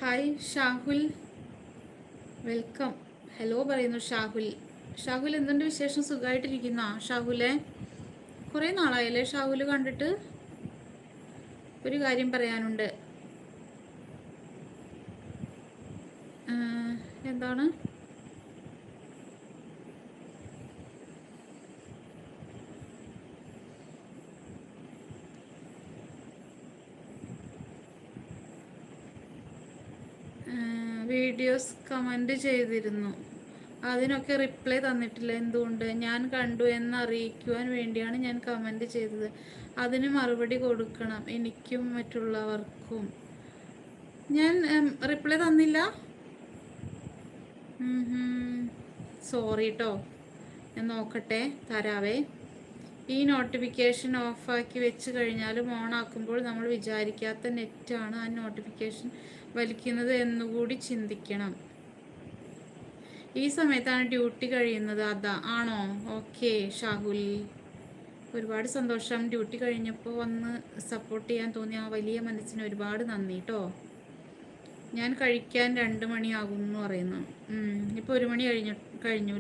Hi Shahul, welcome. Hello പറയുന്നു ഷാഹുൽ. ഷാഹുൽ എന്തുണ്ട് വിശേഷം? സുഖമായിട്ടിരിക്കുന്ന ഷാഹുലെ? കുറേ നാളായല്ലേ ഷാഹുൽ കണ്ടിട്ട്? ഒരു കാര്യം പറയാനുണ്ട്. എന്താണ്? വീഡിയോസ് കമൻറ്റ് ചെയ്തിരുന്നു, അതിനൊക്കെ റിപ്ലൈ തന്നിട്ടില്ല. എന്തുകൊണ്ട്? ഞാൻ കണ്ടു എന്നറിയിക്കുവാൻ വേണ്ടിയാണ് ഞാൻ കമൻറ്റ് ചെയ്തത്. അതിന് മറുപടി കൊടുക്കണം, എനിക്കും മറ്റുള്ളവർക്കും. ഞാൻ റിപ്ലൈ തന്നില്ല. സോറി കേട്ടോ, ഞാൻ നോക്കട്ടെ, തരാവേ. ഈ നോട്ടിഫിക്കേഷൻ ഓഫാക്കി വെച്ച് കഴിഞ്ഞാലും ഓണാക്കുമ്പോൾ നമ്മൾ വിചാരിക്കാത്ത നെറ്റാണ് ആ നോട്ടിഫിക്കേഷൻ വലിക്കുന്നത് എന്നുകൂടി ചിന്തിക്കണം. ഈ സമയത്താണ് ഡ്യൂട്ടി കഴിയുന്നത്, അതാ ആണോ? ഓക്കെ ഷാഹുൽ, ഒരുപാട് സന്തോഷം. ഡ്യൂട്ടി കഴിഞ്ഞപ്പോൾ വന്ന് സപ്പോർട്ട് ചെയ്യാൻ തോന്നിയ ആ വലിയ മനസ്സിന് ഒരുപാട് നന്ദി കേട്ടോ. ഞാൻ കഴിക്കാൻ 2 മണിയാകും എന്ന് പറയുന്നു. ഇപ്പോൾ 1 മണി കഴിഞ്ഞു.